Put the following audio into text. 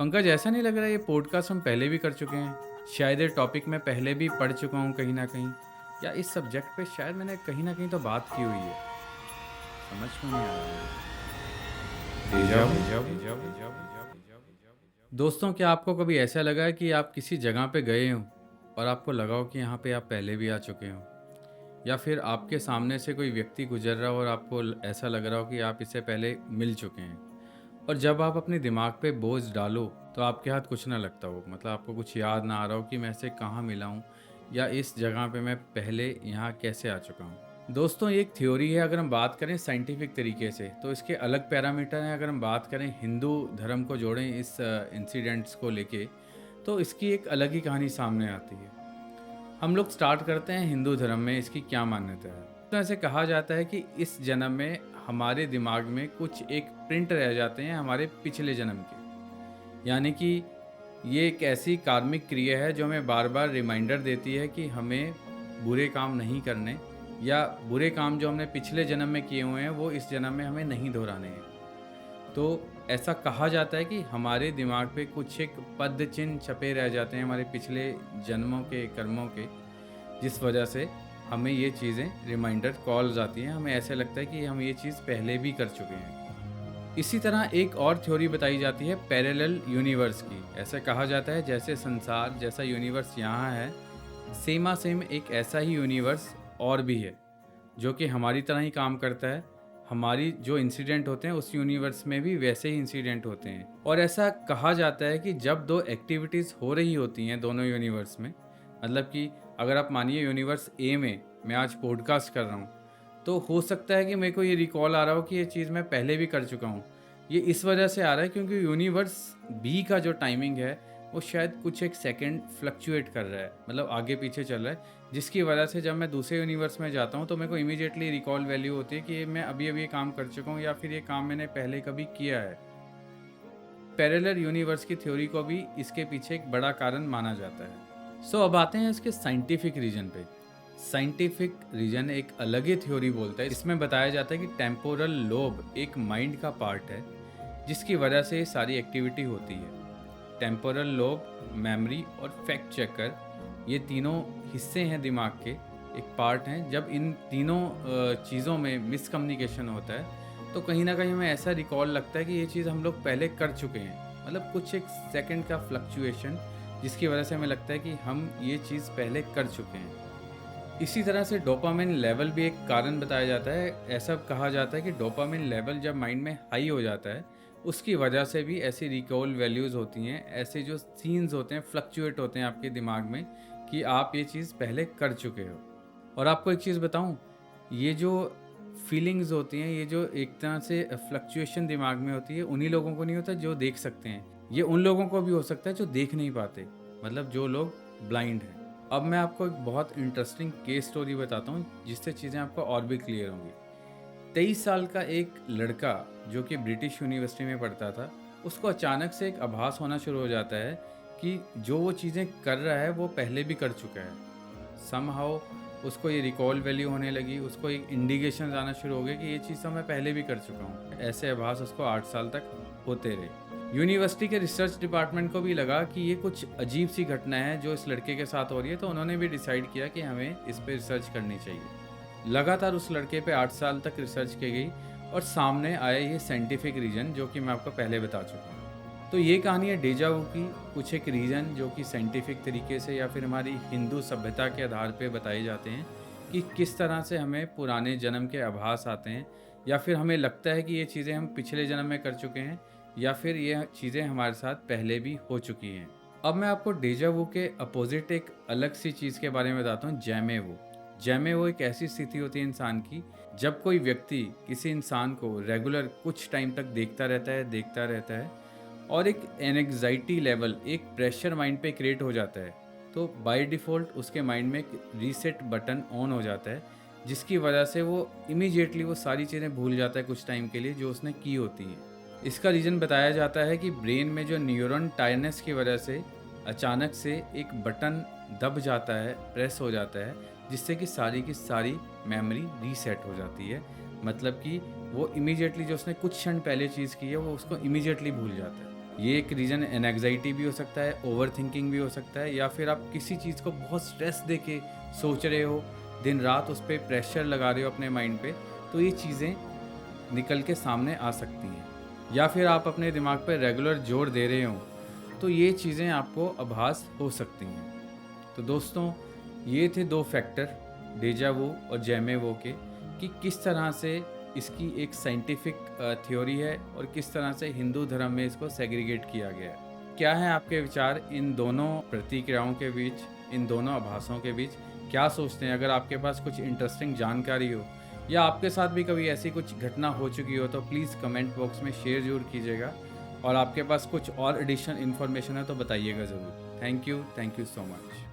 पंकज, ऐसा नहीं लग रहा है ये पॉडकास्ट हम पहले भी कर चुके हैं? शायद ये टॉपिक मैं पहले भी पढ़ चुका हूँ कहीं ना कहीं, या इस सब्जेक्ट पे शायद मैंने कहीं ना कहीं तो बात की हुई है। समझ में नहीं आ रहा है। डेजा vu? दोस्तों, क्या आपको कभी ऐसा लगा है कि आप किसी जगह पे गए हो और आपको लगा हो कि यहाँ पे आप पहले भी आ चुके हो, या फिर आपके सामने से कोई व्यक्ति गुजर रहा हो और आपको ऐसा लग रहा हो कि आप इससे पहले मिल चुके हैं, और जब आप अपने दिमाग पे बोझ डालो तो आपके हाथ कुछ ना लगता हो, मतलब आपको कुछ याद ना आ रहा हो कि मैं इससे कहाँ मिला हूँ, या इस जगह पे मैं पहले यहाँ कैसे आ चुका हूँ। दोस्तों, ये एक थ्योरी है। अगर हम बात करें साइंटिफिक तरीके से तो इसके अलग पैरामीटर हैं। अगर हम बात करें हिंदू धर्म को जोड़ें इस इंसिडेंट्स को लेके, तो इसकी एक अलग ही कहानी सामने आती है। हम लोग स्टार्ट करते हैं हिंदू धर्म में इसकी क्या मान्यता है। तो ऐसे कहा जाता है कि इस जन्म में हमारे दिमाग में कुछ एक प्रिंट रह जाते हैं हमारे पिछले जन्म के, यानी कि ये एक ऐसी कार्मिक क्रिया है जो हमें बार बार रिमाइंडर देती है कि हमें बुरे काम नहीं करने, या बुरे काम जो हमने पिछले जन्म में किए हुए हैं वो इस जन्म में हमें नहीं दोहराने हैं। तो ऐसा कहा जाता है कि हमारे दिमाग पे कुछ एक पद चिन्ह छपे रह जाते हैं हमारे पिछले जन्मों के कर्मों के, जिस वजह से हमें ये चीज़ें रिमाइंडर कॉल्स आती हैं। हमें ऐसे लगता है कि हम ये चीज़ पहले भी कर चुके हैं। इसी तरह एक और थ्योरी बताई जाती है पैरेलल यूनिवर्स की। ऐसा कहा जाता है जैसे संसार जैसा यूनिवर्स यहाँ है, सेमा सेम एक ऐसा ही यूनिवर्स और भी है जो कि हमारी तरह ही काम करता है। हमारी जो इंसिडेंट होते हैं उस यूनिवर्स में भी वैसे ही इंसिडेंट होते हैं। और ऐसा कहा जाता है कि जब दो एक्टिविटीज़ हो रही होती हैं दोनों यूनिवर्स में, मतलब कि अगर आप मानिए यूनिवर्स ए में मैं आज पॉडकास्ट कर रहा हूँ, तो हो सकता है कि मेरे को ये रिकॉल आ रहा हो कि ये चीज़ मैं पहले भी कर चुका हूँ। ये इस वजह से आ रहा है क्योंकि यूनिवर्स बी का जो टाइमिंग है वो शायद कुछ एक सेकंड फ्लक्चुएट कर रहा है, मतलब आगे पीछे चल रहा है, जिसकी वजह से जब मैं दूसरे यूनिवर्स में जाता हूँ तो मेरे को इमीडिएटली रिकॉल वैल्यू होती है कि मैं अभी अभी ये काम कर चुका हूँ, या फिर ये काम मैंने पहले कभी किया है। पैरेलल यूनिवर्स की थ्योरी को भी इसके पीछे एक बड़ा कारण माना जाता है। सो अब आते हैं इसके साइंटिफिक रीजन पे। साइंटिफिक रीजन एक अलग ही थ्योरी बोलता है। इसमें बताया जाता है कि टेम्पोरल लोब एक माइंड का पार्ट है जिसकी वजह से ये सारी एक्टिविटी होती है। टेम्पोरल लोब, मेमोरी और फैक्ट चेकर, ये तीनों हिस्से हैं दिमाग के, एक पार्ट हैं। जब इन तीनों चीज़ों में मिसकम्युनिकेशन होता है तो कहीं ना कहीं हमें ऐसा रिकॉल लगता है कि ये चीज़ हम लोग पहले कर चुके हैं, मतलब कुछ एक सेकंड का फ्लक्चुएशन, जिसकी वजह से हमें लगता है कि हम ये चीज़ पहले कर चुके हैं। इसी तरह से डोपामिन लेवल भी एक कारण बताया जाता है। ऐसा कहा जाता है कि डोपामिन लेवल जब माइंड में हाई हो जाता है उसकी वजह से भी ऐसी रिकॉल वैल्यूज़ होती हैं, ऐसे जो सीन्स होते हैं फ्लक्चुएट होते हैं आपके दिमाग में कि आप ये चीज़ पहले कर चुके हो। और आपको एक चीज़ बताऊं, ये जो फीलिंग्स होती हैं, ये जो एक तरह से फ्लक्चुएशन दिमाग में होती है, उन्हीं लोगों को नहीं होता जो देख सकते हैं। ये उन लोगों को भी हो सकता है जो देख नहीं पाते, मतलब जो लोग ब्लाइंड हैं। अब मैं आपको एक बहुत इंटरेस्टिंग केस स्टोरी बताता हूँ जिससे चीज़ें आपको और भी क्लियर होंगी। 23 साल का एक लड़का जो कि ब्रिटिश यूनिवर्सिटी में पढ़ता था, उसको अचानक से एक आभास होना शुरू हो जाता है कि जो वो चीज़ें कर रहा है वो पहले भी कर चुका है। समहाउ उसको ये रिकॉल वैल्यू होने लगी, उसको एक इंडिकेशन आना शुरू हो गया कि ये चीज़ तो मैं पहले भी कर चुका हूँ। ऐसे आभास उसको 8 साल तक होते रहे। यूनिवर्सिटी के रिसर्च डिपार्टमेंट को भी लगा कि ये कुछ अजीब सी घटना है जो इस लड़के के साथ हो रही है, तो उन्होंने भी डिसाइड किया कि हमें इस पर रिसर्च करनी चाहिए। लगातार उस लड़के पे 8 साल तक रिसर्च की गई और सामने आया ये साइंटिफिक रीजन जो कि मैं आपको पहले बता चुका हूँ। तो ये कहानी है डेजा वू की, कुछ एक रीज़न जो कि साइंटिफिक तरीके से या फिर हमारी हिंदू सभ्यता के आधार पे बताए जाते हैं कि किस तरह से हमें पुराने जन्म के आभास आते हैं, या फिर हमें लगता है कि ये चीज़ें हम पिछले जन्म में कर चुके हैं, या फिर ये चीज़ें हमारे साथ पहले भी हो चुकी हैं। अब मैं आपको डेजा वू के अपोजिट एक अलग सी चीज़ के बारे में बताता हूँ, जैमे वू। जैमे वो एक ऐसी स्थिति होती है इंसान की जब कोई व्यक्ति किसी इंसान को रेगुलर कुछ टाइम तक देखता रहता है और एक एंग्जाइटी लेवल, एक प्रेशर माइंड पे क्रिएट हो जाता है, तो बाय डिफ़ॉल्ट उसके माइंड में एक रीसेट बटन ऑन हो जाता है, जिसकी वजह से वो इमीडिएटली वो सारी चीज़ें भूल जाता है कुछ टाइम के लिए जो उसने की होती हैं। इसका रीज़न बताया जाता है कि ब्रेन में जो न्यूरॉन टायरनेस की वजह से अचानक से एक बटन दब जाता है, प्रेस हो जाता है, जिससे कि सारी की सारी मेमोरी रीसेट हो जाती है। मतलब कि वो इमीडिएटली जो उसने कुछ क्षण पहले चीज़ की है वो उसको इमीडिएटली भूल जाता है। ये एक रीज़न एंग्जायटी भी हो सकता है, ओवरथिंकिंग भी हो सकता है, या फिर आप किसी चीज़ को बहुत स्ट्रेस दे के सोच रहे हो, दिन रात उस पे प्रेशर लगा रहे हो अपने माइंड पे, तो ये चीज़ें निकल के सामने आ सकती हैं। या फिर आप अपने दिमाग पे रेगुलर जोर दे रहे हो, तो ये चीज़ें आपको आभास हो सकती हैं। तो दोस्तों, ये थे 2 फैक्टर, डेजा वू और जैमे वू के, कि किस तरह से इसकी एक साइंटिफिक थ्योरी है और किस तरह से हिंदू धर्म में इसको सेग्रीगेट किया गया है। क्या है आपके विचार इन दोनों प्रतिक्रियाओं के बीच, इन दोनों आभासों के बीच? क्या सोचते हैं? अगर आपके पास कुछ इंटरेस्टिंग जानकारी हो या आपके साथ भी कभी ऐसी कुछ घटना हो चुकी हो, तो प्लीज़ कमेंट बॉक्स में शेयर ज़रूर कीजिएगा, और आपके पास कुछ और एडिशनल इन्फॉर्मेशन है तो बताइएगा ज़रूर। Thank you so much.